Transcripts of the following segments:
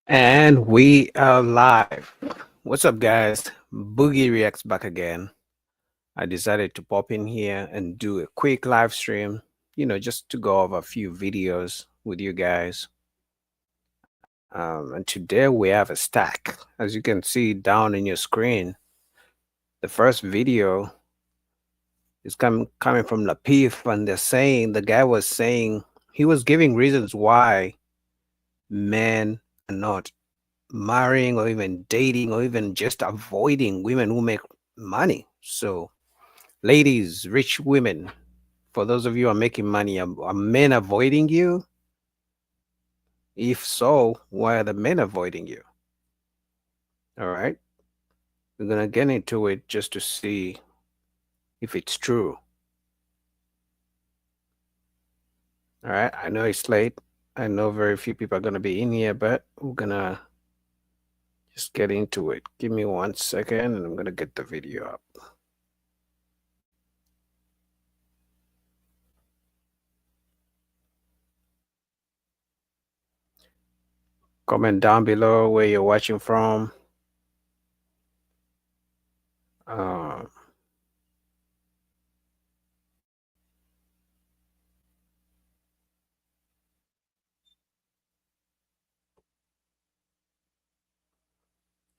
And we are live. What's up, guys? Boogie Reacts back again. I decided to pop in here and do a quick live stream, just to go over a few videos with you guys. And today we have a stack. As you can see down in your screen, the first video is coming from Lapif, and the guy was saying he was giving reasons why men are not marrying or even dating or even just avoiding women who make money. So, ladies, rich women, for those of you who are making money, are men avoiding you? If so, why are the men avoiding you? All right. We're going to get into it just to see if it's true. All right. I know it's late. I know very few people are going to be in here, but we're going to just get into it. Give me 1 second and I'm going to get the video up. Comment down below where you're watching from. Um,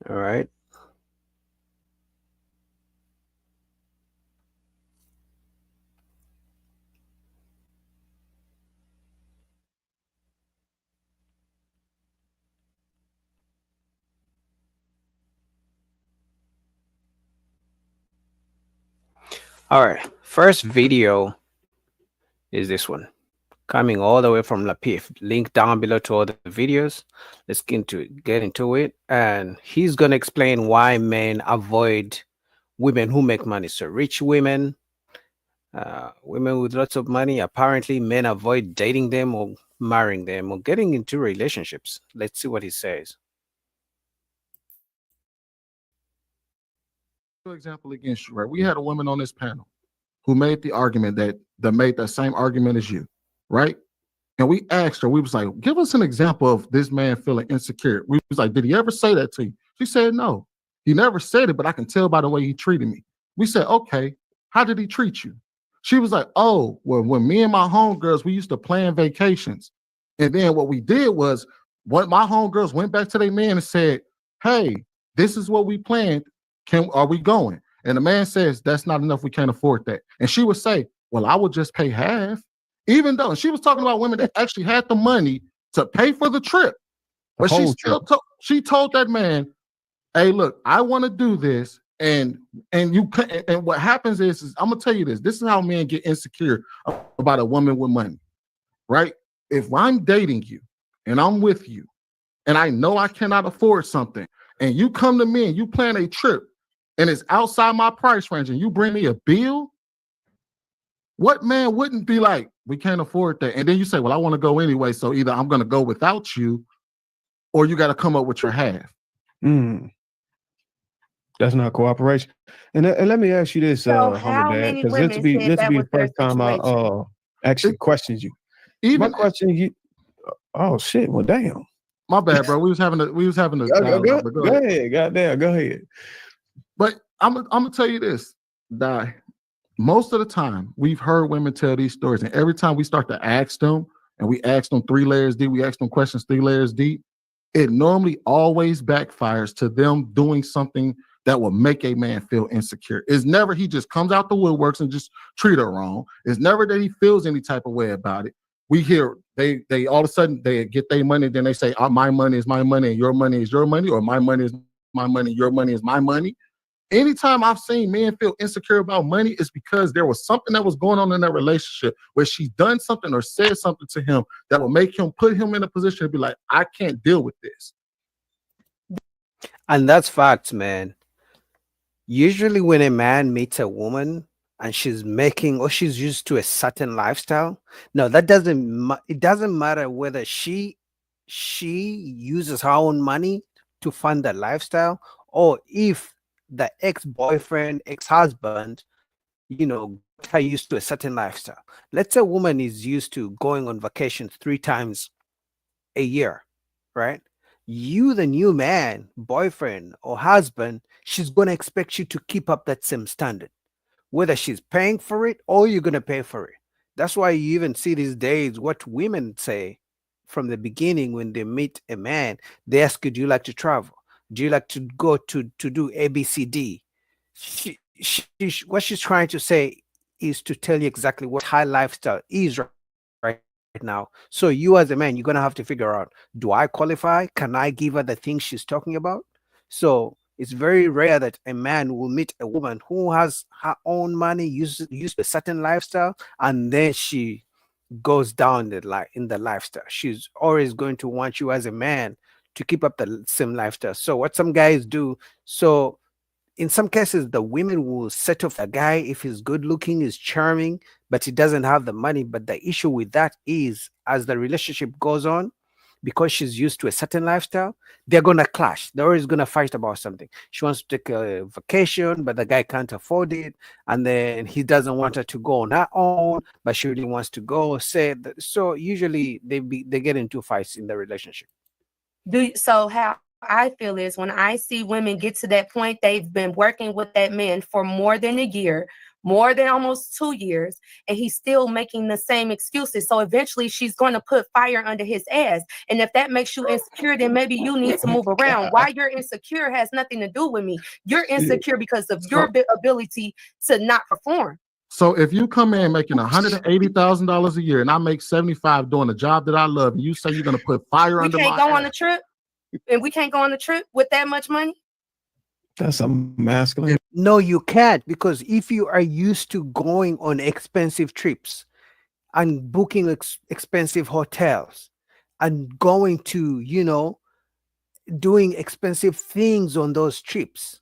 all right. All right. First video is this one, coming all the way from Lapif. Link down below to all the videos. Let's get into it. And he's gonna explain why men avoid women who make money. So rich women, women with lots of money. Apparently, men avoid dating them or marrying them or getting into relationships. Let's see what he says. For example, against you, right? We had a woman on this panel who made the argument that made that same argument as you, right? And we asked her, we was like, give us an example of this man feeling insecure. We was like, did he ever say that to you? She said, no. He never said it, but I can tell by the way he treated me. We said, okay, how did he treat you? She was like, oh, well, when me and my homegirls, we used to plan vacations. And then what we did was, what my homegirls went back to their man and said, hey, this is what we planned. Are we going? And the man says, that's not enough. We can't afford that. And she would say, well, I would just pay half. Even though she was talking about women that actually had the money to pay for the trip. But she told that man, hey, look, I want to do this. And what happens is I'm gonna tell you this. This is how men get insecure about a woman with money, right? If I'm dating you and I'm with you and I know I cannot afford something, and you come to me and you plan a trip and it's outside my price range and you bring me a bill, what man wouldn't be like, we can't afford that? And then you say, well, I want to go anyway. So either I'm going to go without you or you got to come up with your half. That's not cooperation. And let me ask you this, Homie Dad, because this will be the first time I actually questioned you. My question, oh shit, well damn. My bad, bro. We was having a go ahead, goddamn, go ahead. But I'm gonna tell you this, Die. Most of the time, we've heard women tell these stories, and every time we start to ask them, and we ask them 3 layers deep, we ask them questions 3 layers deep, it normally always backfires to them doing something that will make a man feel insecure. It's never he just comes out the woodworks and just treat her wrong. It's never that he feels any type of way about it. We hear they all of a sudden they get their money, then they say, oh, my money is my money and your money is your money, or my money is my money, your money is my money. Anytime I've seen men feel insecure about money, it's because there was something that was going on in that relationship where she's done something or said something to him that will make him put him in a position to be like, I can't deal with this. And that's facts, man. Usually when a man meets a woman and she's making or she's used to a certain lifestyle, no, it doesn't matter whether she uses her own money to fund that lifestyle, or if the ex-boyfriend, ex-husband, got her used to a certain lifestyle. Let's say a woman is used to going on vacation 3 times a year, right? you, the new man, boyfriend or husband, she's going to expect you to keep up that same standard, whether she's paying for it or you're going to pay for it. That's why you even see these days what women say from the beginning when they meet a man. They ask you, do you like to travel? Do you like to go to do ABCD? What she's trying to say is to tell you exactly what high lifestyle is right now. So you as a man, you're gonna have to figure out, do I qualify? Can I give her the things she's talking about? So it's very rare that a man will meet a woman who has her own money, use a certain lifestyle, and then she goes down in the lifestyle. She's always going to want you as a man to keep up the same lifestyle. So what some guys do, so in some cases, the women will set off a guy if he's good looking, is charming, but he doesn't have the money. But the issue with that is, as the relationship goes on, because she's used to a certain lifestyle, they're going to clash. They're always going to fight about something. She wants to take a vacation, but the guy can't afford it. And then he doesn't want her to go on her own, but she really wants to go. So usually they get into fights in the relationship. So how I feel is when I see women get to that point, they've been working with that man for more than a year, more than almost 2 years, and he's still making the same excuses. So eventually she's going to put fire under his ass. And if that makes you insecure, then maybe you need to move around. Why you're insecure has nothing to do with me. You're insecure because of your ability to not perform. So if you come in making $180,000 a year and I make 75 doing a job that I love, and you say you're going to put fire under my ass. We can't go on a trip? And we can't go on the trip with that much money? That's a masculine. No, you can't, because if you are used to going on expensive trips and booking expensive hotels and going to, doing expensive things on those trips,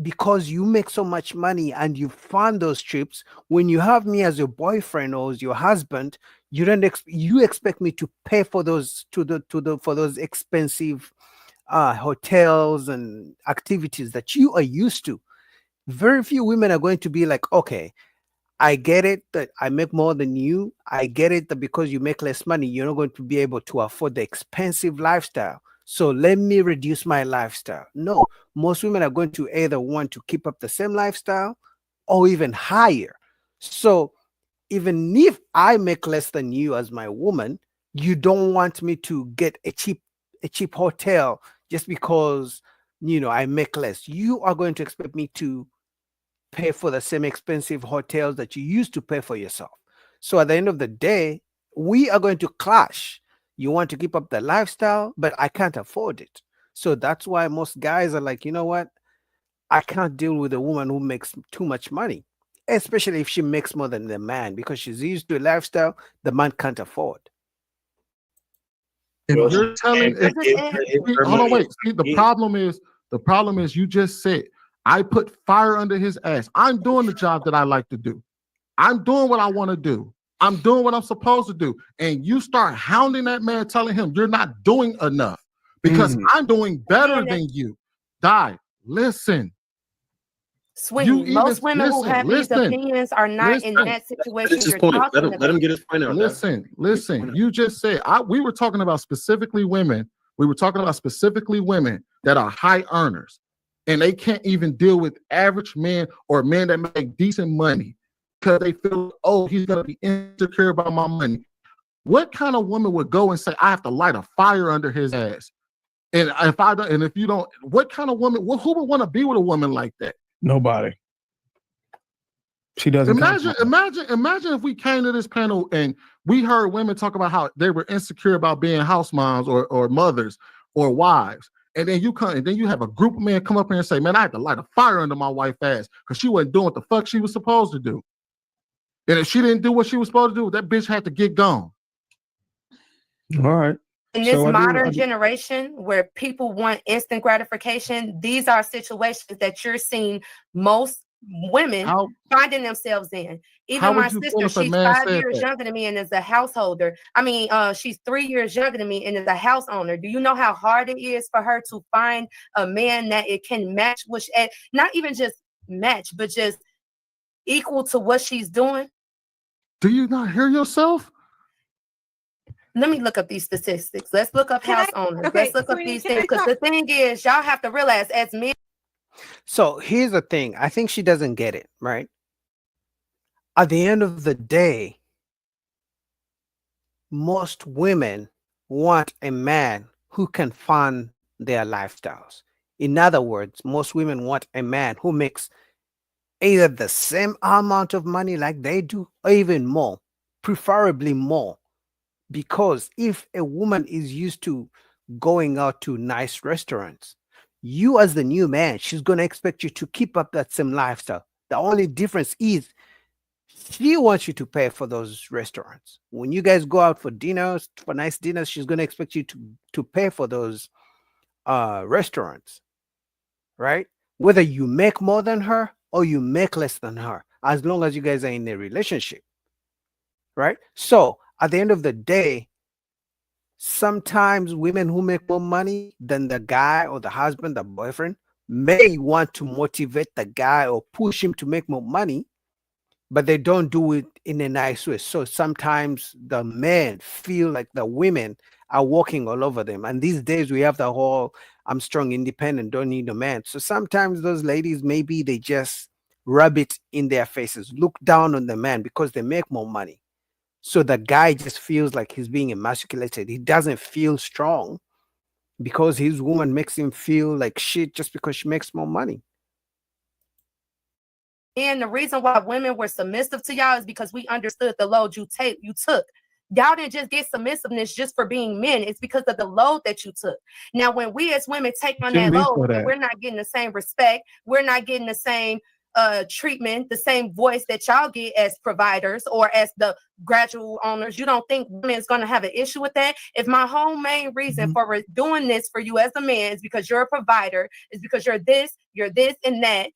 because you make so much money and you fund those trips, when you have me as your boyfriend or as your husband, you expect me to pay for those for those expensive hotels and activities that you are used to. Very few women are going to be like, okay, I get it that I make more than you. I get it that because you make less money, you're not going to be able to afford the expensive lifestyle. So let me reduce my lifestyle. No, most women are going to either want to keep up the same lifestyle or even higher. So even if I make less than you as my woman, you don't want me to get a cheap hotel just because, I make less. You are going to expect me to pay for the same expensive hotels that you used to pay for yourself. So at the end of the day, we are going to clash. You want to keep up the lifestyle, but I can't afford it. So that's why most guys are like, you know what? I can't deal with a woman who makes too much money, especially if she makes more than the man, because she's used to a lifestyle the man can't afford. If you're telling, hold on, wait. See, the problem is you just said, I put fire under his ass. I'm doing the job that I like to do. I'm doing what I want to do. I'm doing what I'm supposed to do. And you start hounding that man, telling him you're not doing enough because I'm doing better than you. Listen. Swing. Most women who have these opinions are not in that situation. Let him get his point out. Listen. You just said we were talking about specifically women. We were talking about specifically women that are high earners, and they can't even deal with average men or men that make decent money because they feel, oh, he's gonna be insecure about my money. What kind of woman would go and say, I have to light a fire under his ass? And if you don't, what kind of woman? Who would want to be with a woman like that? Nobody. She doesn't. Imagine if we came to this panel and we heard women talk about how they were insecure about being house moms or mothers or wives, and then you have a group of men come up here and say, "Man, I had to light a fire under my wife's ass because she wasn't doing what the fuck she was supposed to do." And if she didn't do what she was supposed to do, that bitch had to get gone. All right. In this modern generation where people want instant gratification, these are situations that you're seeing most women finding themselves in. Even my sister, she's 5 years younger than me and is a householder. I mean, she's 3 years younger than me and is a house owner. Do you know how hard it is for her to find a man that it can match, not even just match, but just equal to what she's doing? Do you not hear yourself? let me look up these statistics. Let's look up house owners. Let's look up these things. Because the thing is, y'all have to realize as men. So here's the thing. I think she doesn't get it, right? At the end of the day, most women want a man who can fund their lifestyles. In other words, most women want a man who makes either the same amount of money like they do or even more, preferably more. Because if a woman is used to going out to nice restaurants, you as the new man, she's going to expect you to keep up that same lifestyle. The only difference is she wants you to pay for those restaurants. When you guys go out for dinners, for nice dinners, she's going to expect you to pay for those restaurants, right? Whether you make more than her or you make less than her, as long as you guys are in a relationship, right? So at the end of the day, sometimes women who make more money than the guy or the husband, the boyfriend, may want to motivate the guy or push him to make more money, but they don't do it in a nice way. So sometimes the men feel like the women are walking all over them. And these days we have the whole I'm strong, independent, don't need a man. So sometimes those ladies, maybe they just rub it in their faces, look down on the man because they make more money. So the guy just feels like he's being emasculated. He doesn't feel strong because his woman makes him feel like shit just because she makes more money. And the reason why women were submissive to y'all is because we understood the load you took. Y'all didn't just get submissiveness just for being men. It's because of the load that you took. Now, when we as women take on that load, we're not getting the same respect. We're not getting the same treatment, the same voice that y'all get as providers or as the gradual owners. You don't think women is going to have an issue with that? If my whole main reason for doing this for you as a man is because you're a provider, is because you're this, and that.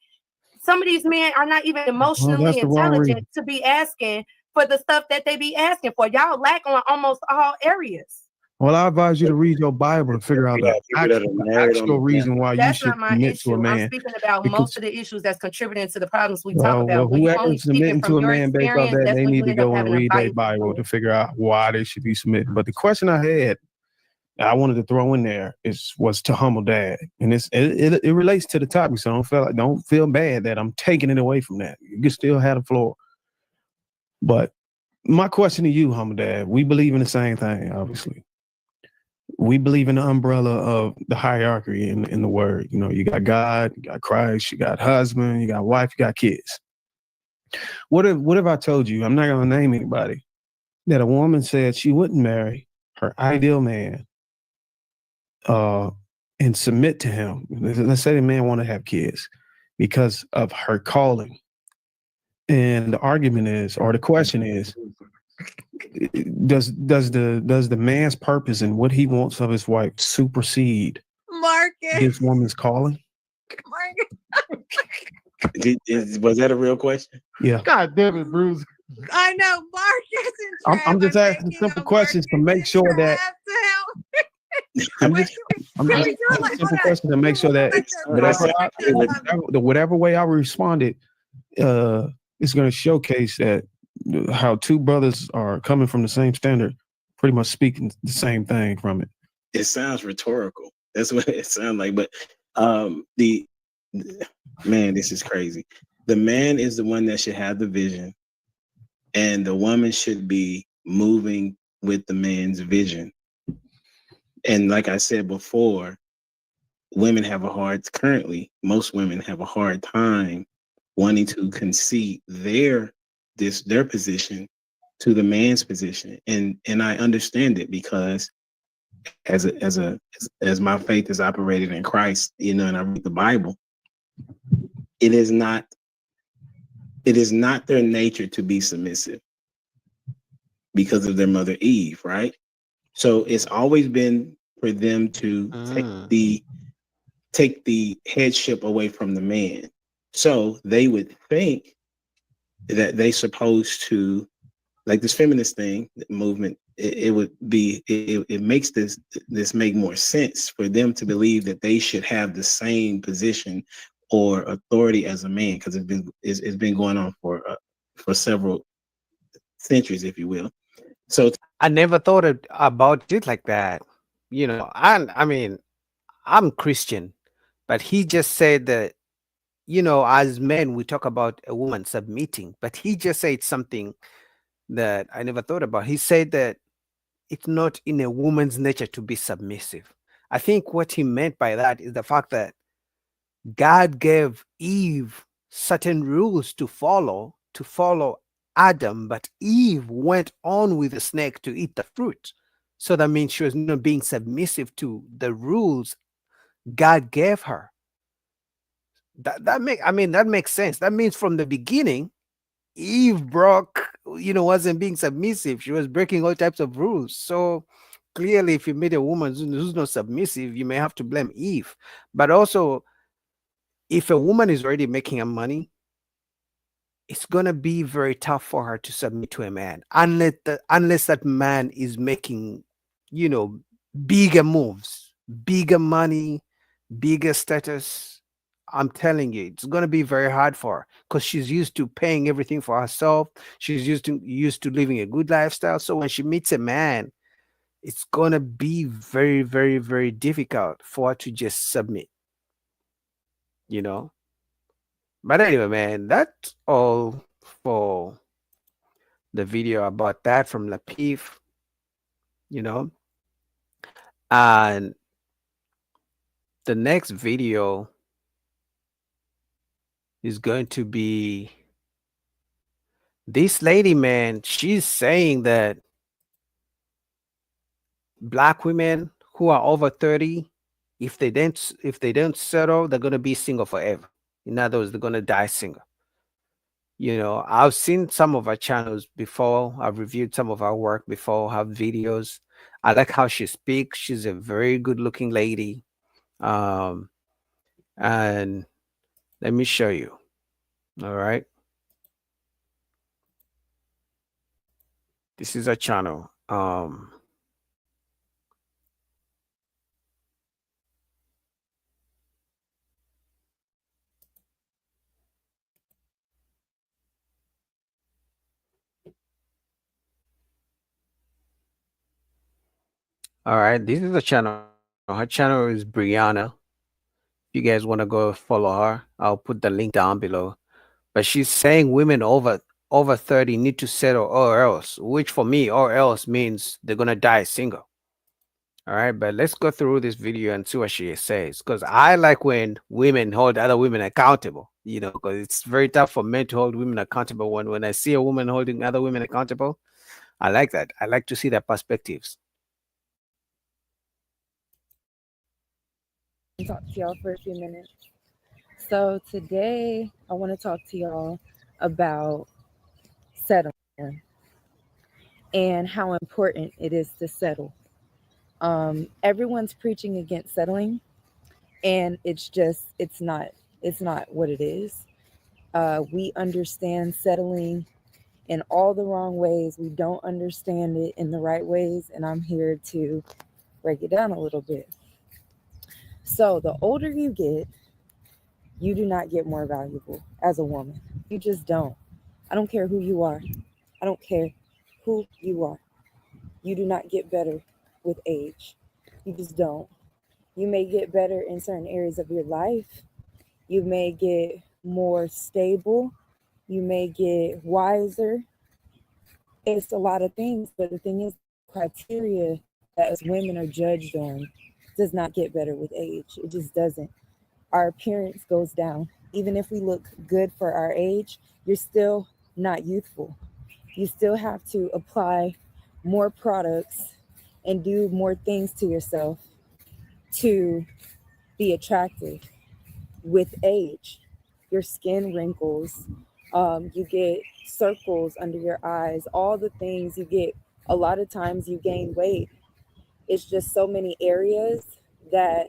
Some of these men are not even emotionally intelligent to be asking for the stuff that they be asking for. Y'all lack on almost all areas. Well, I advise you to read your Bible to figure out the actual reason why you should submit to a man. I'm speaking about most of the issues that's contributing to the problems we talk about. Well, whoever's submitting to a man based off that, they need to go and read their Bible to figure out why they should be submitting. But the question I had, I wanted to throw in there was to humble dad, and it relates to the topic. So don't feel bad that I'm taking it away from that. You can still have the floor. But my question to you, humble dad, we believe in the same thing. Obviously, we believe in the umbrella of the hierarchy in the word. You know, you got God, you got Christ, you got husband, you got wife, you got kids. What if I told you, I'm not going to name anybody, that a woman said she wouldn't marry her ideal man and submit to him? Let's say the man want to have kids because of her calling. And the argument is, or the question is, does the man's purpose and what he wants of his wife supersede his woman's calling? Was that a real question? Yeah. God damn it, Bruce. I know, Marcus. I'm just asking simple questions to make sure that. I'm just asking simple questions to make sure that whatever way I responded, it's going to showcase that how two brothers are coming from the same standard, pretty much speaking the same thing from it. It sounds rhetorical. That's what it sounds like. But man, this is crazy. The man is the one that should have the vision, and the woman should be moving with the man's vision. And like I said before, most women have a hard time wanting to concede their position to the man's position. And I understand it, because as my faith is operated in Christ, you know, and I read the Bible, it is not their nature to be submissive because of their mother Eve, right? So it's always been for them to take the headship away from the man. So they would think that they supposed to, like this feminist movement, it makes this make more sense for them to believe that they should have the same position or authority as a man, because it's been going on for several centuries, if you will. So I never thought about it like that. You know, I mean, I'm Christian, but he just said that, you know, as men, we talk about a woman submitting, but he just said something that I never thought about. He said that it's not in a woman's nature to be submissive. I think what he meant by that is the fact that God gave Eve certain rules to follow Adam, but Eve went on with the snake to eat the fruit. So that means she was not being submissive to the rules God gave her. That makes sense. That means from the beginning, Eve broke, you know, wasn't being submissive. She was breaking all types of rules. So clearly, if you meet a woman who's not submissive, you may have to blame Eve. But also, if a woman is already making her money, it's gonna be very tough for her to submit to a man unless that man is making, you know, bigger moves, bigger money, bigger status. I'm telling you, it's gonna be very hard for her because she's used to paying everything for herself. She's used to living a good lifestyle. So when she meets a man, it's gonna be very, very, very difficult for her to just submit, you know. But anyway, man, that's all for the video about that from Lapif, you know. And the next video is going to be this lady, man. She's saying that black women who are over 30, if they don't settle, they're gonna be single forever. In other words, they're gonna die single. You know, I've seen some of her channels before. I've reviewed some of her work before, her videos. I like how she speaks. She's a very good looking lady. And let me show you. All right. This is a channel. All right, this is a channel. Her channel is Brianna. If you guys want to go follow her, I'll put the link down below. But she's saying women over 30 need to settle or else, which for me, or else means they're gonna die single. All right, but let's go through this video and see what she says. Because I like when women hold other women accountable, you know, because it's very tough for men to hold women accountable. When I see a woman holding other women accountable, I like that. I like to see their perspectives. Talk to y'all for a few minutes. So today I want to talk to y'all about settling and how important it is to settle. Everyone's preaching against settling, and it's not what it is. We understand settling in all the wrong ways. We don't understand it in the right ways, and I'm here to break it down a little bit. So the older you get, you do not get more valuable as a woman. You just don't. I don't care who you are. I don't care who you are. You do not get better with age. You just don't. You may get better in certain areas of your life. You may get more stable. You may get wiser. It's a lot of things, but the thing is, criteria that as women are judged on does not get better with age. It just doesn't. Our appearance goes down. Even if we look good for our age, you're still not youthful. You still have to apply more products and do more things to yourself to be attractive. With age, your skin wrinkles, you get circles under your eyes, all the things you get. A lot of times you gain weight. It's just so many areas that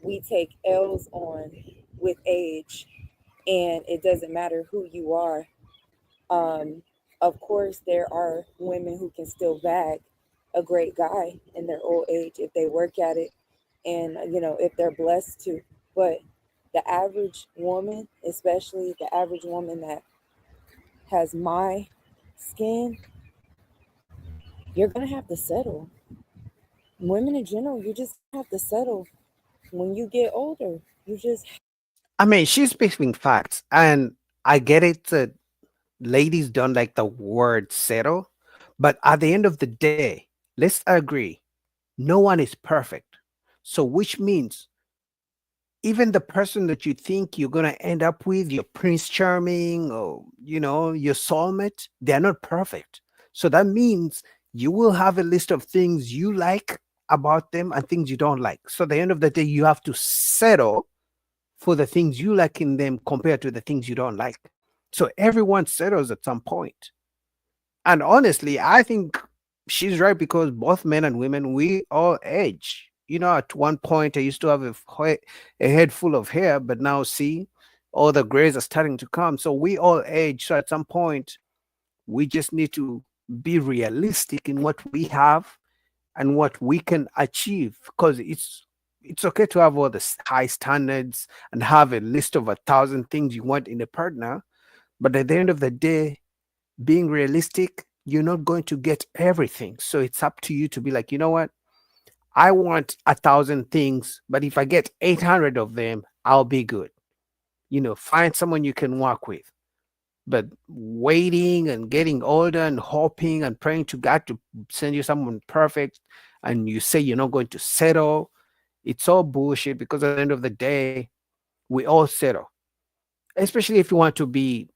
we take L's on with age, and it doesn't matter who you are. Of course, there are women who can still bag a great guy in their old age if they work at it, and if they're blessed to. But the average woman, especially the average woman that has my skin, you're gonna have to settle. Women in general, you just have to settle. When you get older, you just I mean, she's speaking facts, and I get it that ladies don't like the word settle, but at the end of the day, let's agree, no one is perfect. So, which means even the person that you think you're going to end up with, your Prince Charming or, your soulmate, they're not perfect. So that means you will have a list of things you like about them and things you don't like. So at the end of the day, you have to settle for the things you like in them compared to the things you don't like. So everyone settles at some point. And honestly, I think she's right because both men and women, we all age. At one point, I used to have a head full of hair, but now see, all the grays are starting to come. So we all age. So at some point, we just need to be realistic in what we have and what we can achieve because it's okay to have all the high standards and have a list of 1,000 things you want in a partner, but at the end of the day, being realistic, you're not going to get everything. So it's up to you to be like, you know what? I want 1,000 things, but if I get 800 of them, I'll be good. Find someone you can work with. But waiting and getting older and hoping and praying to God to send you someone perfect, and you say you're not going to settle, it's all bullshit because at the end of the day, we all settle. Especially if you want to be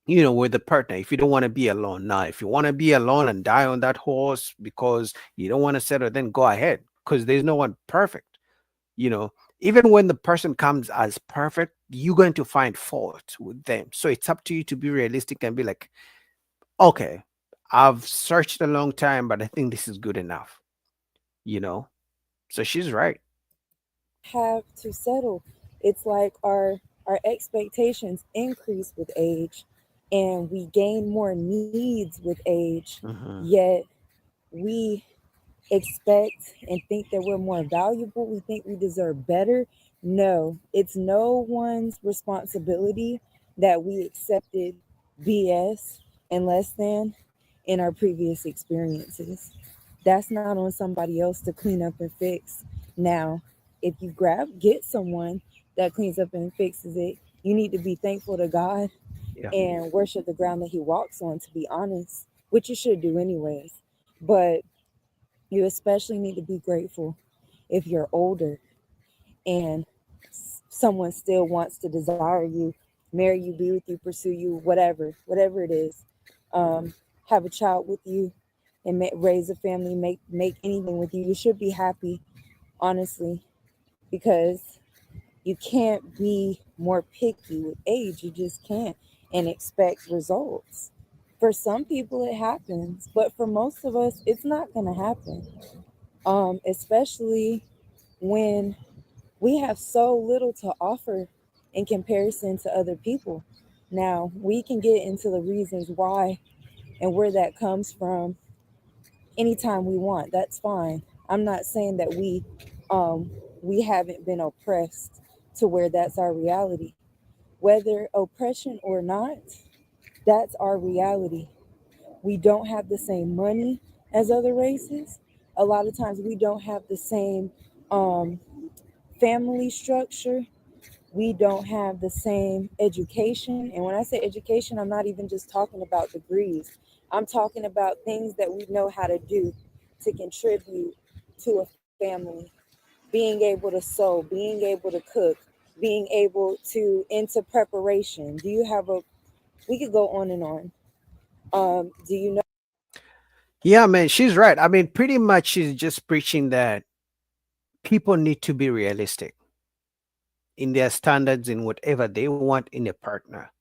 with a partner, if you don't want to be alone. Now, if you want to be alone and die on that horse because you don't want to settle, then go ahead because there's no one perfect. Even when the person comes as perfect, you're going to find fault with them. So it's up to you to be realistic and be like, okay, I've searched a long time, but I think this is good enough. So she's right. have to settle. It's like our expectations increase with age and we gain more needs with age, yet we expect and think that we're more valuable. We think we deserve better. No, it's no one's responsibility that we accepted BS and less than in our previous experiences. That's not on somebody else to clean up and fix. Now, if you get someone that cleans up and fixes it, you need to be thankful to God and worship the ground that he walks on, to be honest, which you should do anyways. But you especially need to be grateful if you're older and someone still wants to desire you, marry you, be with you, pursue you, whatever it is, have a child with you and raise a family, make anything with you. You should be happy, honestly, because you can't be more picky with age. You just can't and expect results. For some people it happens, but for most of us it's not going to happen. Especially when we have so little to offer in comparison to other people. Now, we can get into the reasons why and where that comes from anytime we want. That's fine. I'm not saying that we haven't been oppressed to where that's our reality. Whether oppression or not, that's our reality. We don't have the same money as other races. A lot of times we don't have the same family structure. We don't have the same education. And when I say education, I'm not even just talking about degrees. I'm talking about things that we know how to do to contribute to a family. Being able to sew, being able to cook, being able to into preparation. Do you have a we could go on and on. Do you know Yeah, man, she's right. I mean, pretty much she's just preaching that people need to be realistic in their standards in whatever they want in a partner.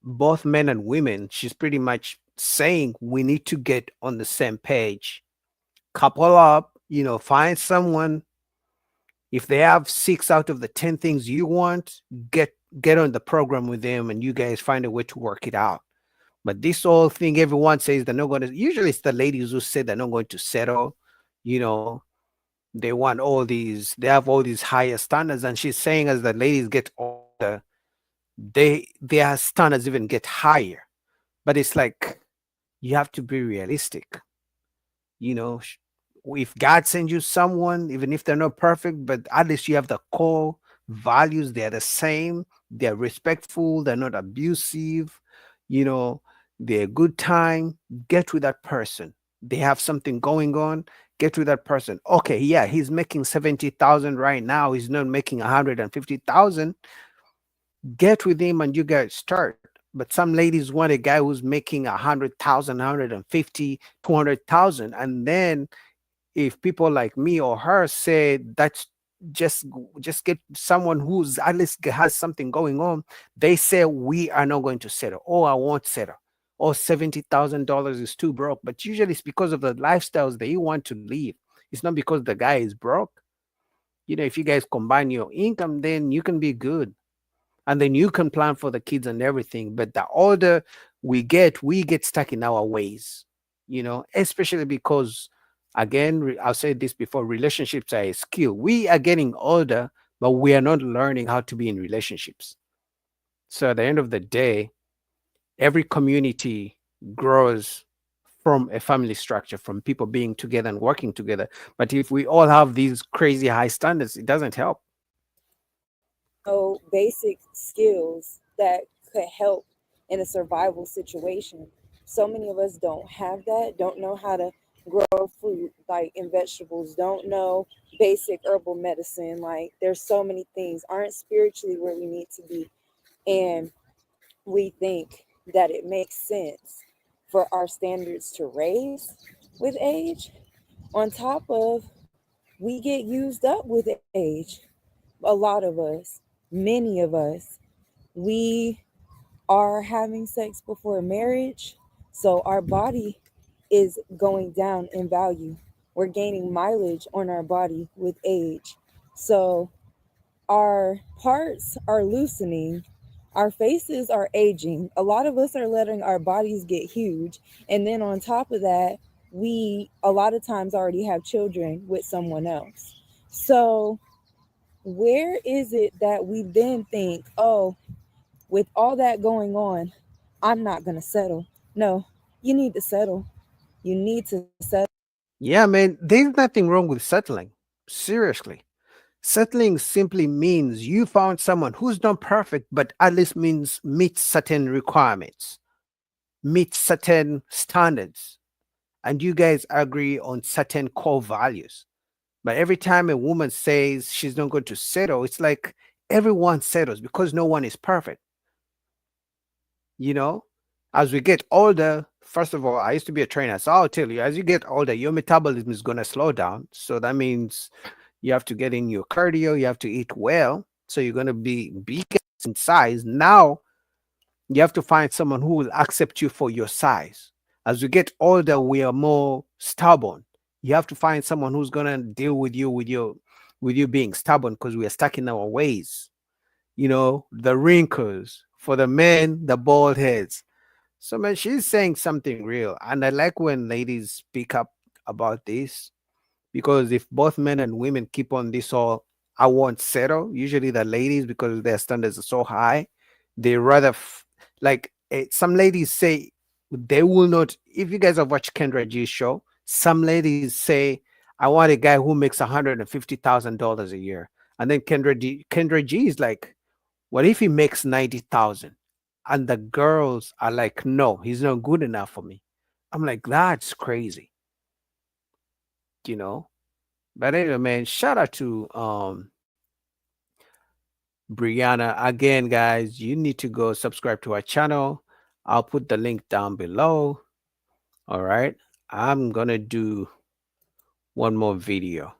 Both men and women, she's pretty much saying we need to get on the same page, couple up, find someone. If they have 6 out of the 10 things you want, get on the program with them and you guys find a way to work it out. But this whole thing, everyone says they're not going to, usually it's the ladies who say they're not going to settle, you know, they want they have all these higher standards. And she's saying as the ladies get older, their standards even get higher. But it's like You have to be realistic. You know, if God sends you someone, even if they're not perfect, but at least you have the core values, they're the same, they're respectful, they're not abusive, you know, they're a good time, get with that person. They have something going on, get with that person. Okay, yeah, he's making 70,000 right now, he's not making 150,000. Get with him and you guys start. But some ladies want a guy who's making 100,000, 150, 200,000, and then if people like me or her say that's just just get someone who's at least has something going on, they say we are not going to settle. Oh, I won't settle. Oh, $70,000 is too broke. But usually it's because of the lifestyles that you want to live. It's not because the guy is broke. You know, if you guys combine your income, then you can be good, and then you can plan for the kids and everything. But the older we get stuck in our ways, you know, especially because, again, I've said this before, relationships are a skill. We are getting older, but we are not learning how to be in relationships. So at the end of the day, every community grows from a family structure, from people being together and working together. But if we all have these crazy high standards, it doesn't help. So basic skills that could help in a survival situation. So many of us don't have that, don't know how to grow fruit like and vegetables, don't know basic herbal medicine. Like there's so many things, aren't spiritually where we need to be. And we think that it makes sense for our standards to raise with age, on top of we get used up with age. A lot of us, many of us, we are having sex before marriage, so our body is going down in value. We're gaining mileage on our body with age. So our parts are loosening, our faces are aging. A lot of us are letting our bodies get huge. And then on top of that, we a lot of times already have children with someone else. So where is it that we then think, oh, with all that going on, I'm not going to settle? No, you need to settle. You need to settle. Yeah, man, there's nothing wrong with settling. Seriously. Settling simply means you found someone who's not perfect, but at least meets certain requirements, meets certain standards, and you guys agree on certain core values. But every time a woman says she's not going to settle, it's like everyone settles because no one is perfect. You know, as we get older, first of all, I used to be a trainer, so I'll tell you, as you get older, your metabolism is going to slow down. So that means you have to get in your cardio, you have to eat well. So you're going to be big in size. Now you have to find someone who will accept you for your size. As we get older, we are more stubborn. You have to find someone who's going to deal with you with you being stubborn, because we are stuck in our ways. You know, the wrinkles, for the men, the bald heads. So man, she's saying something real. And I like when ladies speak up about this, because if both men and women keep on this all I won't settle, usually the ladies, because their standards are so high, they rather some ladies say they will not. If you guys have watched Kendra G's show, some ladies say, I want a guy who makes $150,000 a year. And then Kendra G is like, what if he makes 90,000? And the girls are like, no, he's not good enough for me. I'm like, that's crazy. You know? But anyway, man, shout out to Brianna. Again, guys, you need to go subscribe to our channel. I'll put the link down below. All right. I'm gonna do one more video.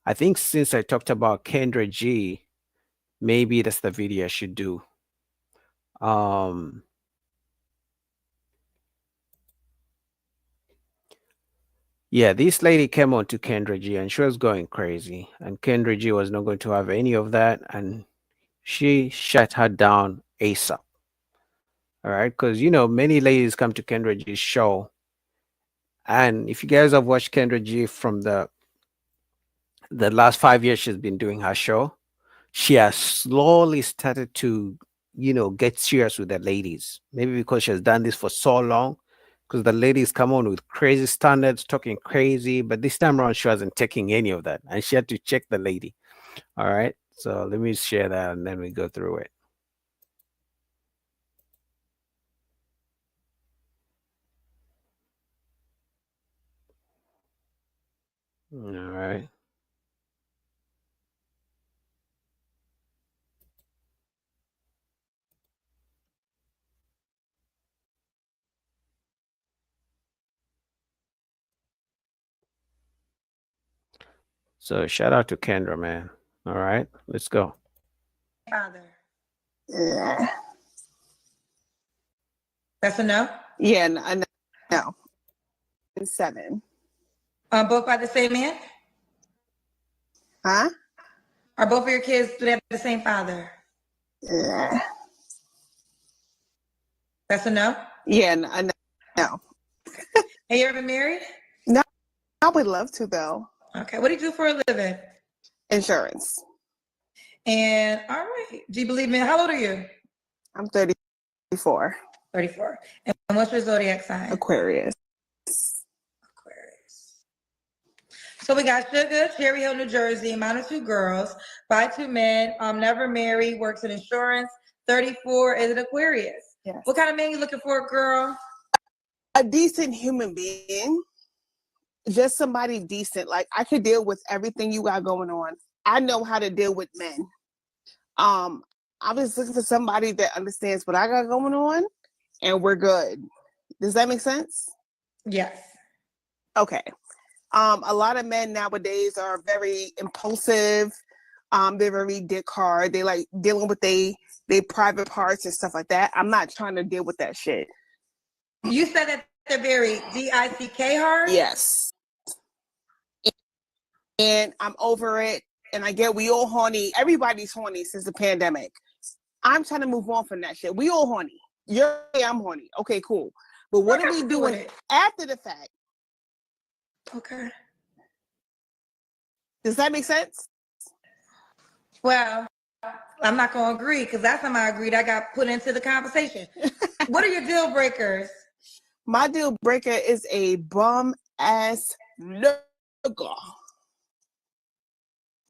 I think since I talked about Kendra G, maybe that's the video I should do. Yeah, this lady came on to Kendra G and she was going crazy, and Kendra G was not going to have any of that, and she shut her down ASAP. All right, because you know many ladies come to Kendra G's show, and if you guys have watched Kendra G from the last 5 years she's been doing her show, she has slowly started to, you know, get serious with the ladies. Maybe because she has done this for so long, because the ladies come on with crazy standards, talking crazy, but this time around she wasn't taking any of that, and she had to check the lady. All right, so let me share that, and then we go through it. All right. So shout out to Kendra, man. All right, let's go. Father. Yeah. That's a no? Yeah, no. 7. Both by the same man? Huh? Are both of your kids, do they have the same father? Yeah. That's a no? Yeah, no. Have you ever been married? No, I would love to though. Okay. What do you do for a living? Insurance. And all right. Do you believe in, how old are you? I'm 34. 34. And what's your zodiac sign? Aquarius. Aquarius. So we got Sugar, Cherry Hill, New Jersey, mom of 2 girls, by 2 men, never married, works in insurance, 34, is an Aquarius. Yes. What kind of man you looking for, girl? A decent human being. Just somebody decent. Like I could deal with everything you got going on. I know how to deal with men. I was looking for somebody that understands what I got going on and we're good. Does that make sense? Yes. Okay. A lot of men nowadays are very impulsive. They're very dick hard. They like dealing with they private parts and stuff like that. I'm not trying to deal with that shit. You said that they're very D-I-C-K hard? Yes. And I'm over it. And I get we all horny. Everybody's horny since the pandemic. I'm trying to move on from that shit. We all horny. I'm horny. Okay, cool. But what are we doing after the fact? Okay. Does that make sense? Well, I'm not going to agree because last time I agreed, I got put into the conversation. What are your deal breakers? My deal breaker is a bum ass nigga.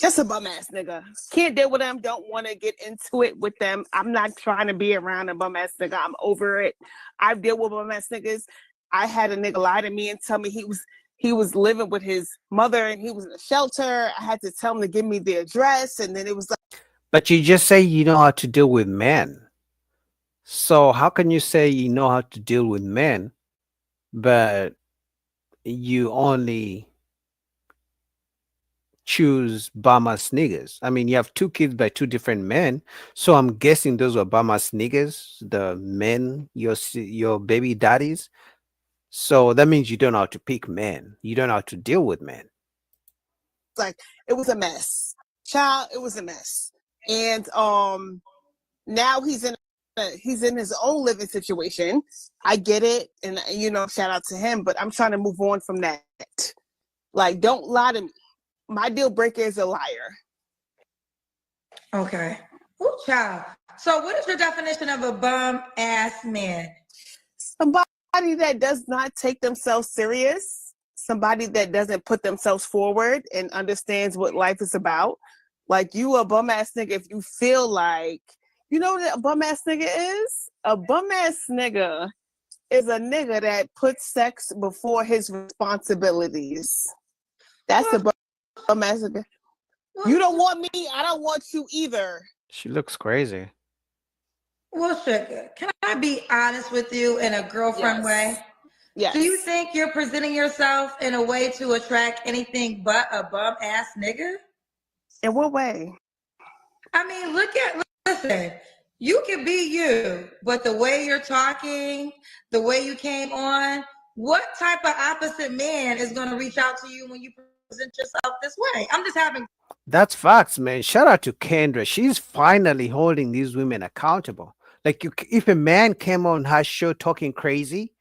Just a bum ass nigga. Can't deal with them. Don't want to get into it with them. I'm not trying to be around a bum ass nigga. I'm over it. I've dealt with bum ass niggas. I had a nigga lie to me and tell me he was living with his mother and he was in a shelter. I had to tell him to give me the address, and then it was like. But you just say you know how to deal with men. So how can you say you know how to deal with men, but you only choose bum-ass niggas? I mean, you have 2 kids by 2 different men, so I'm guessing those were bum-ass niggas, the men, your baby daddies. So that means you don't know how to pick men. You don't know how to deal with men. Like it was a mess, child. It was a mess, and now he's in his own living situation. I get it, and shout out to him. But I'm trying to move on from that. Like, don't lie to me. My deal breaker is a liar. Okay. Ooh, child. So what is your definition of a bum ass man? Somebody that does not take themselves serious. Somebody that doesn't put themselves forward and understands what life is about. Like, you a bum ass nigga if you feel like, you know what a bum ass nigga is? A bum ass nigga is a nigga that puts sex before his responsibilities. That's a bum ass nigga. You don't want me, I don't want you either. She looks crazy. Well, Sugar, can I be honest with you in a girlfriend way? Yes. Do you think you're presenting yourself in a way to attract anything but a bum ass nigga? In what way? I mean, listen, you can be you, but the way you're talking, the way you came on, what type of opposite man is going to reach out to you when you present yourself this way? I'm just having. That's facts, man. Shout out to Kendra. She's finally holding these women accountable. Like, if a man came on her show talking crazy,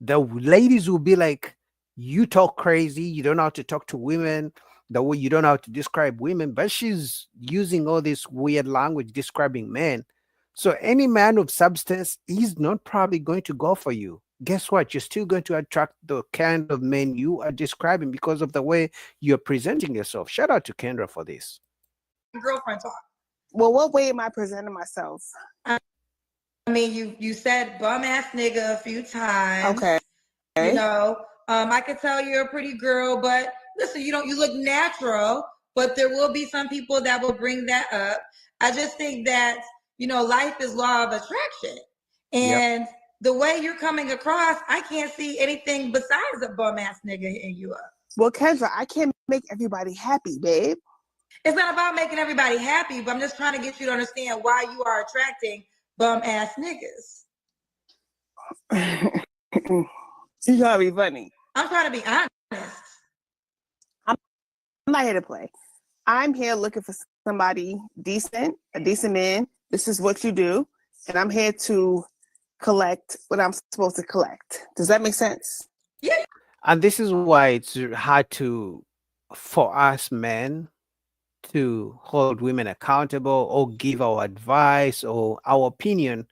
the ladies will be like, you talk crazy, you don't know how to talk to women, the way you don't know how to describe women. But she's using all this weird language describing men. So any man of substance, he's not probably going to go for you. guess what? You're still going to attract the kind of men you are describing because of the way you're presenting yourself. Shout out to Kendra for this. Girlfriend talk. Well, what way am I presenting myself? I mean, you said bum ass nigga a few times. Okay. You know, I could tell you're a pretty girl, but listen, you look natural, but there will be some people that will bring that up. I just think that, life is law of attraction. And the way you're coming across, I can't see anything besides a bum ass nigga hitting you up. Well, Kendra, I can't make everybody happy, babe. It's not about making everybody happy, but I'm just trying to get you to understand why you are attracting bum ass niggas. You gotta be funny. I'm trying to be honest. I'm not here to play. I'm here looking for somebody decent, a decent man. This is what you do. And I'm here to collect what I'm supposed to collect. Does that make sense? Yeah. And this is why it's hard for us men to hold women accountable or give our advice or our opinion,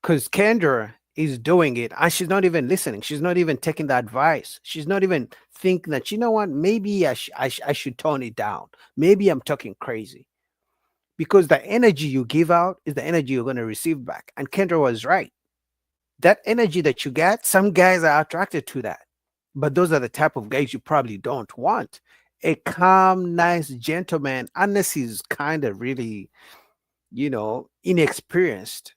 because Kendra is doing it and she's not even listening. She's not even taking the advice. She's not even thinking that, you know what, maybe I should tone it down. Maybe I'm talking crazy. Because the energy you give out is the energy you're going to receive back. And Kendra was right. That energy that you get, some guys are attracted to that. But those are the type of guys you probably don't want. A calm, nice gentleman, unless he's kind of really, inexperienced.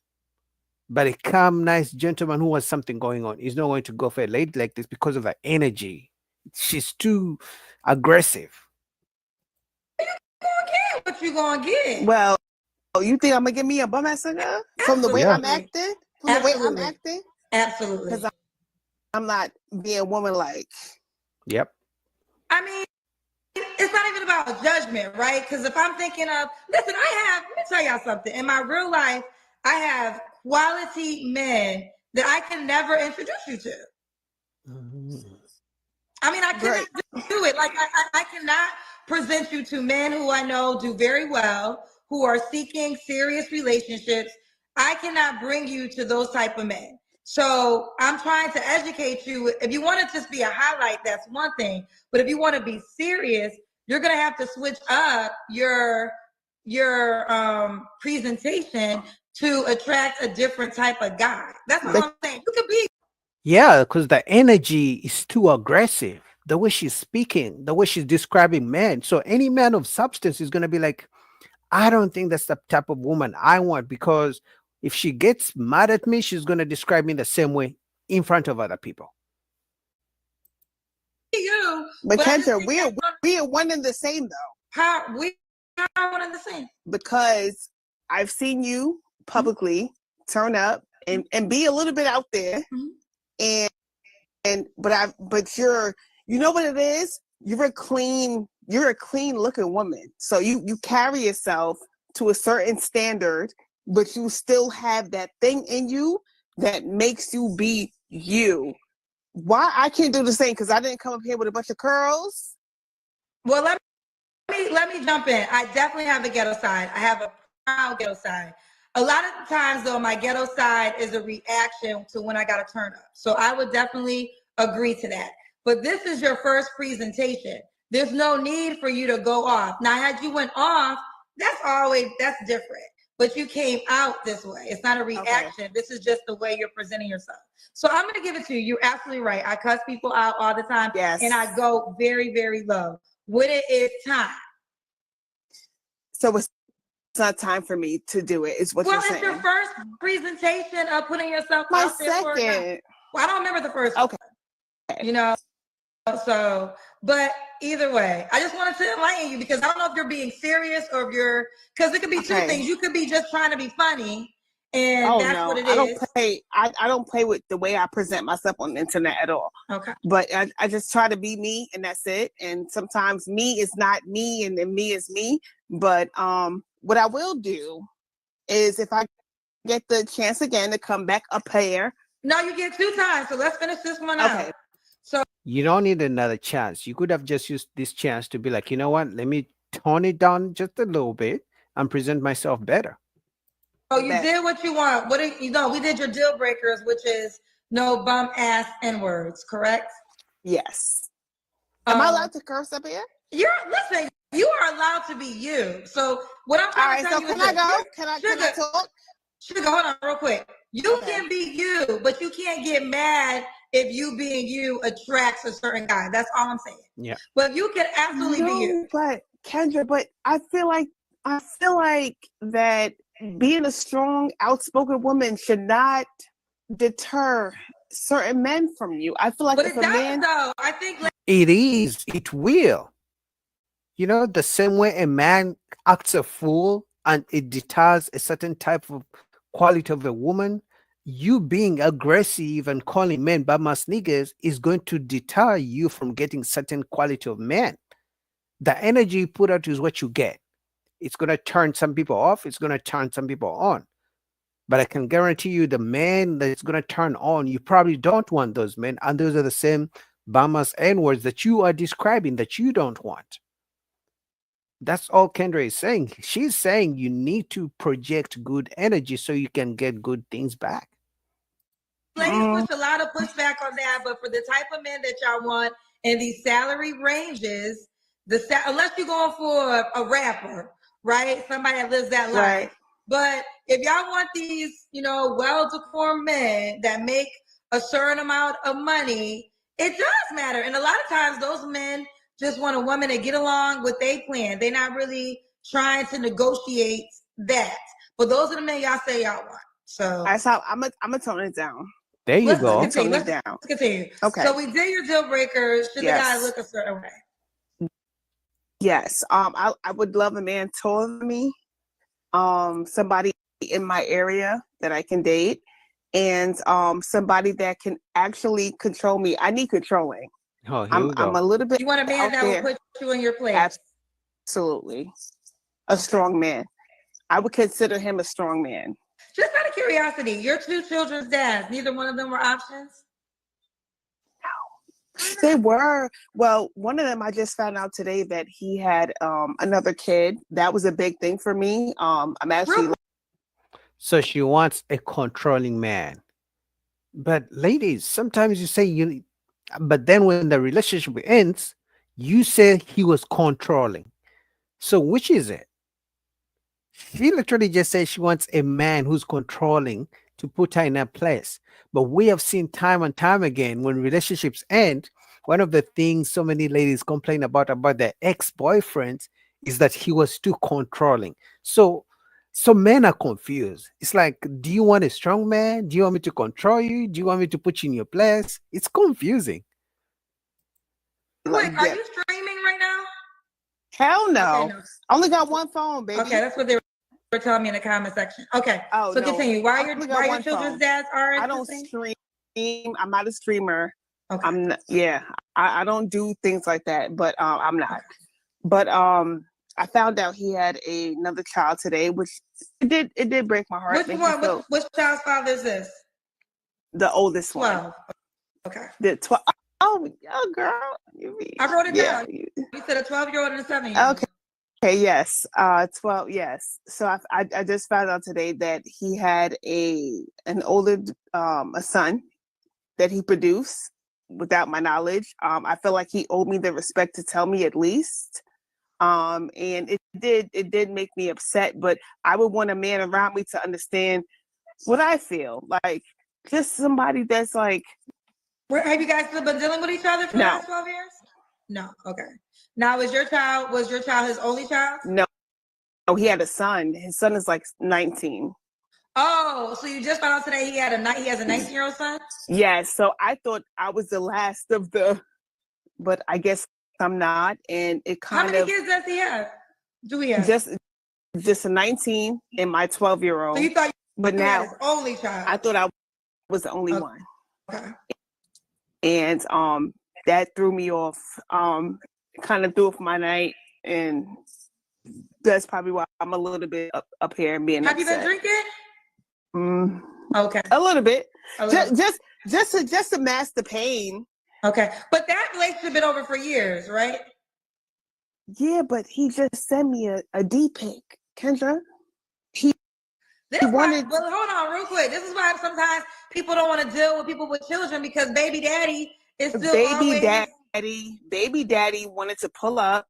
But a calm, nice gentleman who has something going on is not going to go for a lady like this because of her energy. She's too aggressive. What you gonna get? Well, you think I'm gonna give me a bum ass nigga from the way I'm acting? From the way I'm acting? Absolutely. Because I'm not being woman-like. Yep. I mean, it's not even about judgment, right? Because if I'm thinking of, listen, let me tell y'all something. In my real life, I have quality men that I can never introduce you to. I mean, I cannot do it. Like, I cannot present you to men who I know do very well, who are seeking serious relationships. I cannot bring you to those type of men. So I'm trying to educate you. If you want to just be a highlight, that's one thing. But if you want to be serious, you're going to have to switch up your presentation to attract a different type of guy. That's what I'm saying. You could be. Yeah, because the energy is too aggressive. The way she's speaking, the way she's describing men. So any man of substance is going to be like, I don't think that's the type of woman I want, because if she gets mad at me, she's going to describe me the same way in front of other people. But Kendra, we are one and the same though. How we are one and the same? Because I've seen you publicly turn up and be a little bit out there, but you're, you know what it is? You're a clean looking woman. So you carry yourself to a certain standard, but you still have that thing in you that makes you be you. Why I can't do the same? Because I didn't come up here with a bunch of curls. Well, let me jump in. I definitely have a ghetto side. I have a proud ghetto side. A lot of the times, though, my ghetto side is a reaction to when I got to turn up. So I would definitely agree to that. But this is your first presentation. There's no need for you to go off. Now, had you went off, that's different. But you came out this way. It's not a reaction. Okay. This is just the way you're presenting yourself. So I'm going to give it to you. You're absolutely right. I cuss people out all the time. Yes. And I go very, very low. When it is time. So it's not time for me to do it, is what you're saying. Well, it's your first presentation of putting yourself My out there. second. Well, I don't remember the first one. You know? So, but either way, I just wanted to enlighten you, because I don't know if you're being serious or if you're, because it could be two things. You could be just trying to be funny, and that's what it is. I don't play with the way I present myself on the internet at all. Okay. But I just try to be me, and that's it. And sometimes me is not me, and then me is me. But what I will do is, if I get the chance again to come back up here. No, you get 2 times. So let's finish this one out. Okay. So you don't need another chance. You could have just used this chance to be like, you know what? Let me tone it down just a little bit and present myself better. Oh, you did what you want. We did your deal breakers, which is no bum ass N words, correct? Yes. Am I allowed to curse up here? Listen, you are allowed to be you. So what I'm trying to tell you is can I go? Can I talk? Sugar, hold on real quick. You can be you, but you can't get mad if you being you attracts a certain guy. That's all I'm saying. Yeah. But you can absolutely be you. But Kendra, I feel like that being a strong, outspoken woman should not deter certain men from you. I feel like But if it does, though. I think It will. You know, the same way a man acts a fool and it deters a certain type of quality of a woman, you being aggressive and calling men bamas niggas is going to deter you from getting certain quality of men. The energy you put out is what you get. It's going to turn some people off. It's going to turn some people on. But I can guarantee you the man that's going to turn on, you probably don't want those men. And those are the same bamas and words that you are describing that you don't want. That's all Kendra is saying. She's saying you need to project good energy so you can get good things back. ladies push a lot of pushback on that, but for the type of men that y'all want in these salary ranges, unless you're going for a rapper, right? Somebody that lives that life. Right. But if y'all want these, well-deformed men that make a certain amount of money, it does matter. And a lot of times those men just want a woman to get along with their plan. They're not really trying to negotiate that. But those are the men y'all say y'all want. So that's how I'm gonna tone it down. There you go. Let's continue. Okay. So we did your deal breakers. Should the guy look a certain way? Yes. I would love a man taller than me. Somebody in my area that I can date, and somebody that can actually control me. I need controlling. Oh, I'm a little bit. You want a man that will put you in your place. Absolutely. A strong man. I would consider him a strong man. Just out of curiosity, your two children's dads, neither one of them were options? No. They were. Well, one of them, I just found out today that he had another kid. That was a big thing for me. I'm actually. So she wants a controlling man. But ladies, sometimes you say but then when the relationship ends, you say he was controlling. So which is it? She literally just said she wants a man who's controlling to put her in her place. But we have seen time and time again when relationships end, one of the things so many ladies complain about their ex-boyfriends is that he was too controlling. So men are confused. It's like, do you want a strong man? Do you want me to control you? Do you want me to put you in your place? It's confusing. Wait, are you streaming right now? Hell no. Okay, no. I only got one phone, baby. Okay, that's what they were telling me in the comment section. Okay, so continue. Why your children's dads are? I don't stream. I'm not a streamer. Okay. I'm not, I don't do things like that, but I'm not. But I found out he had another child today, which it did break my heart. Which one? Which child's father is this? The oldest 12. one. Okay. The 12. Oh, girl. I wrote it down. You said a 12-year-old and a 7-year-old. Okay. Yes. 12. Yes. So I just found out today that he had an older a son that he produced without my knowledge. I feel like he owed me the respect to tell me at least. And it did make me upset, but I would want a man around me to understand what I feel. Like just somebody that's like. Have you guys still been dealing with each other for the last 12 years? No. Okay. Now, was your child his only child? No, he had a son. His son is like 19. Oh, so you just found out today he has a 19-year-old son? Yes. So I thought I was the last of but I guess I'm not. And it kind of. How many kids does he have? Do we have? Just a 19 and my 12-year-old. So you thought now his only child? I thought I was the only one. Okay. And that threw me off. Kind of threw off my night, and that's probably why I'm a little bit up here and being upset. Have you been drinking? Okay. A little bit. Just to mask the pain. Okay. But that relationship been over for years, right? Yeah, but he just sent me a D pic, Kendra. This is why, but hold on real quick. This is why sometimes people don't want to deal with people with children because baby daddy is still baby daddy wanted to pull up.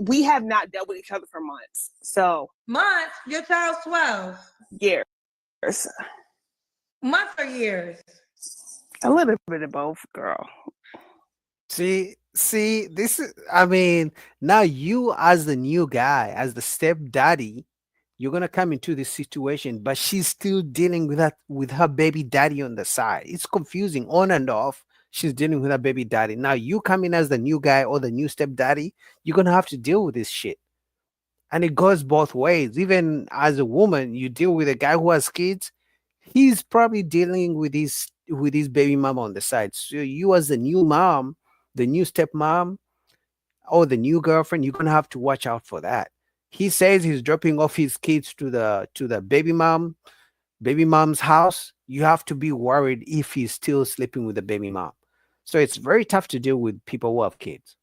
We have not dealt with each other for months. So months? Your child's 12. Years. Months or years? A little bit of both, girl. See, this is, I mean, now you as the new guy, as the stepdaddy, you're gonna come into this situation, but she's still dealing with that with her baby daddy on the side. It's confusing on and off. She's dealing with her baby daddy. Now you come in as the new guy or the new stepdaddy, you're gonna have to deal with this shit. And it goes both ways. Even as a woman, you deal with a guy who has kids, he's probably dealing with his baby mom on the side. So you as the new mom, the new stepmom, or the new girlfriend, you're gonna have to watch out for that. He says he's dropping off his kids to the baby mom's house. You have to be worried if he's still sleeping with the baby mom. So it's very tough to deal with people who have kids.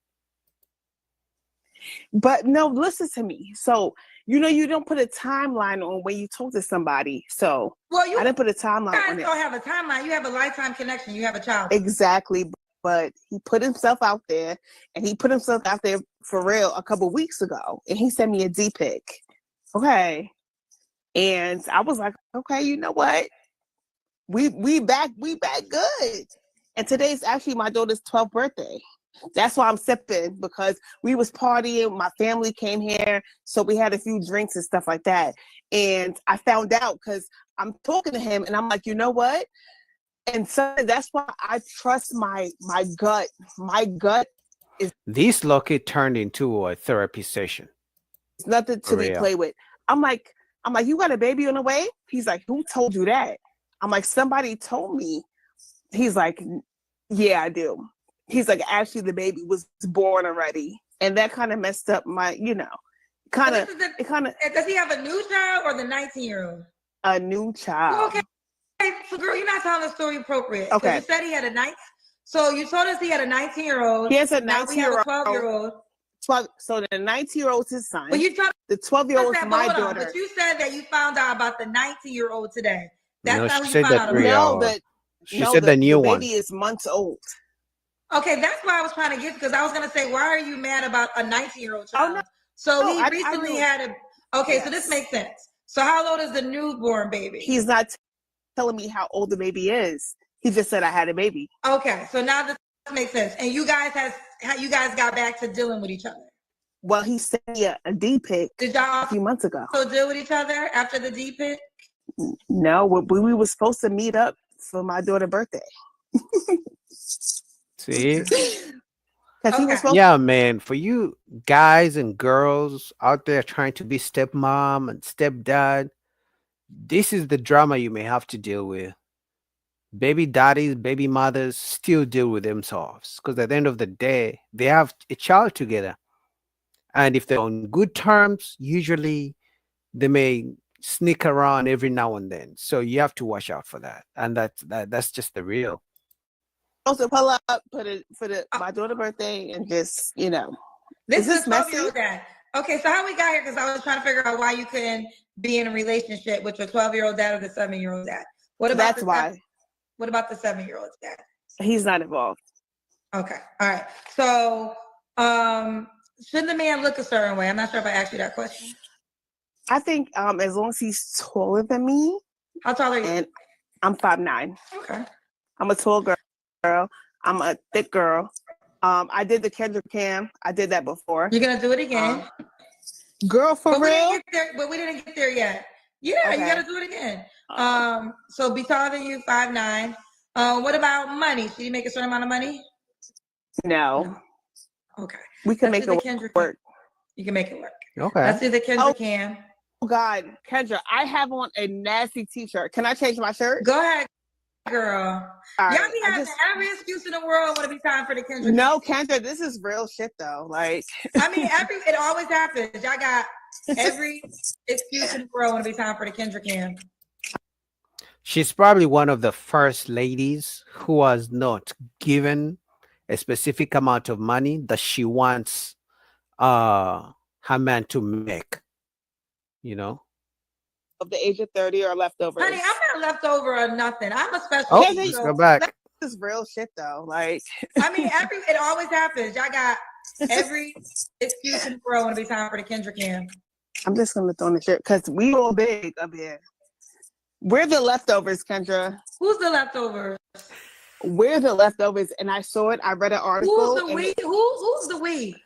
But no, listen to me. So you don't put a timeline on when you talk to somebody. So I didn't put a timeline on it. You don't have a timeline. You have a lifetime connection. You have a child. Exactly. But he put himself out there, and he put himself out there for real a couple weeks ago, and he sent me a D pic. Okay. And I was like, okay, you know what? We back good. And today's actually my daughter's 12th birthday. That's why I'm sipping, because we was partying. My family came here, so we had a few drinks and stuff like that. And I found out because I'm talking to him, and I'm like, you know what? And so that's why I trust my gut. My gut is this Loki turned into a therapy session. It's nothing to be played with. I'm like, you got a baby on the way? He's like, who told you that? I'm like, somebody told me. He's like, yeah, I do. He's like, actually, the baby was born already. And that kind of messed up my, Does he have a new child or the 19-year-old? A new child. Okay. So girl, you're not telling the story appropriate. Okay. You said he had so you told us he had a 19-year-old. He has a 19-year-old. 12-year-old. 12. So the 19-year-old is his son. But the 12-year-old is my daughter. But you said that you found out about the 19-year-old today. That's No, not she who you said found the out about. She said the new one. The baby is months old. Okay, that's why I was trying to get, because I was gonna say, why are you mad about a 19-year-old child? Oh, no. So he recently had a. Okay, yes. So this makes sense. So how old is the newborn baby? He's not telling me how old the baby is. He just said I had a baby. Okay, so now this makes sense. And you guys got back to dealing with each other. Well, he sent me a D pic. Did y'all a few months ago? So deal with each other after the D pic? No, we were supposed to meet up for my daughter's birthday. See? Okay. Yeah, man, for you guys and girls out there trying to be stepmom and stepdad, this is the drama you may have to deal with. Baby daddies, baby mothers still deal with themselves, because at the end of the day, they have a child together. And if they're on good terms, usually they may sneak around every now and then. So you have to watch out for that. And that's just the real. Also pull up for my daughter's birthday and just, This is messy. Dad. Okay, so how we got here, because I was trying to figure out why you couldn't be in a relationship with your 12-year-old dad or the 7-year-old dad. What about What about the 7-year-old dad? He's not involved. Okay, all right. So shouldn't the man look a certain way? I'm not sure if I asked you that question. I think as long as he's taller than me. How tall are you? And I'm 5'9". Okay. I'm a tall girl. I'm a thick girl. I did the Kendrick Cam. I did that before. You're gonna do it again? Girl, for real? But we didn't get there yet. Yeah, okay. You gotta do it again. So be taller than you, 5'9". What about money? Should you make a certain amount of money? No. Okay. We can make it work. You can make it work. Okay. Let's do the Kendrick Cam. Oh God, Kendra, I have on a nasty t-shirt. Can I change my shirt? Go ahead, girl. All y'all be having every excuse in the world when it be time for the Kendrick. No, Kendra, this is real shit though. Like, I mean, it always happens. Y'all got every excuse in the world when it be time for the Kendrick Cam. She's probably one of the first ladies who was not given a specific amount of money that she wants her man to make. of the age of 30 are leftovers. Honey, I'm not leftover or nothing. I'm a special. Oh, case, let's so go back. This is real shit though. Like, I mean, it always happens. Y'all got every excuse in the world when it be time for the Kendra Cam. I'm just gonna throw in the shirt because we all big up here. We're the leftovers, Kendra. Who's the leftovers? We're the leftovers, and I saw it. I read an article. Who's the we? Who's the we?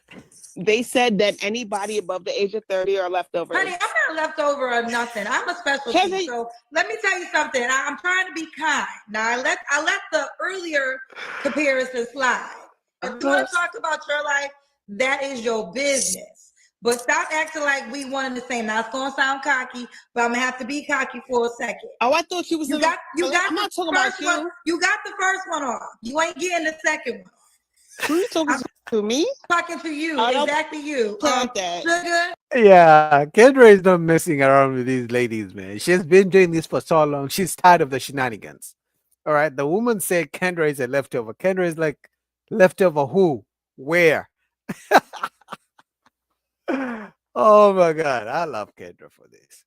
They said that anybody above the age of 30 are leftovers. Honey, I'm not leftover or nothing. I'm a specialty. So let me tell you something. I'm trying to be kind. Now I let the earlier comparison slide. If you want to talk about your life, that is your business. But stop acting like we one and the same. Now it's gonna sound cocky, but I'm gonna have to be cocky for a second. Oh, I thought you was. You got. I'm not talking about you. One, you got the first one off. You ain't getting the second one. Who you talking to? Me? Talking to you. Exactly you. That. Sugar. Yeah, Kendra is not messing around with these ladies, man. She's been doing this for so long. She's tired of the shenanigans. All right. The woman said Kendra is a leftover. Kendra is like, leftover who? Where? Oh my God. I love Kendra for this.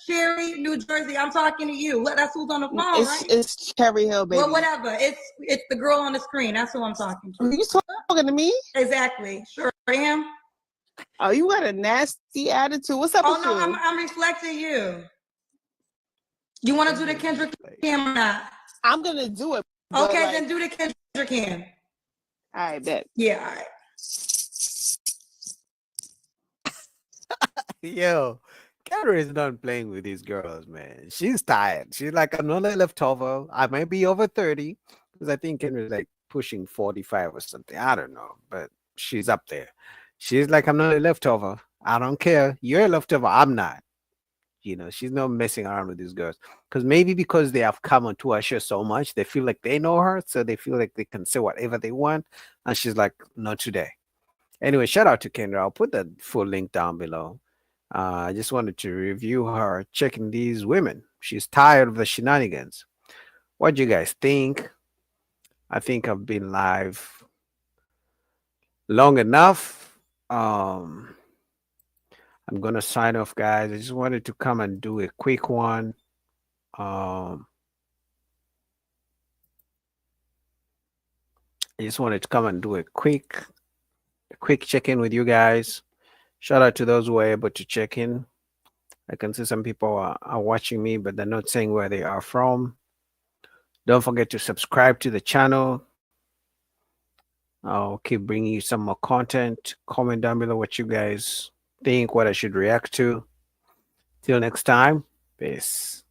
Cherry, New Jersey. I'm talking to you. That's who's on the phone, right? It's Cherry Hill, baby. Well, whatever. It's the girl on the screen. That's who I'm talking to. Are you talking to me? Exactly. Sure I am. Oh, you got a nasty attitude. What's up with you? I'm reflecting you. You want to do the Kendrick Cam or not? I'm going to do it. Okay, then do the Kendrick Cam. All right, bet. Yeah, all right. Yo, Kendra is done playing with these girls, man. She's tired. She's like, I'm not leftover. I might be over 30 because I think Kendra is like pushing 45 or something. I don't know, but she's up there. She's like, I'm not a leftover. I don't care. You're a leftover. I'm not. You know, she's not messing around with these girls because maybe because they have come onto her show so much, they feel like they know her, so they feel like they can say whatever they want. And she's like, not today. Anyway, shout out to Kendra. I'll put the full link down below. I just wanted to review her checking these women. She's tired of the shenanigans. What do you guys think? I think I've been live long enough. I'm gonna sign off, guys. I just wanted to come and do a quick one. I just wanted to come and do a quick check-in with you guys. Shout out to those who were able to check in. I can see some people are watching me, but they're not saying where they are from. Don't forget to subscribe to the channel. I'll keep bringing you some more content. Comment down below what you guys think, what I should react to. Till next time, peace.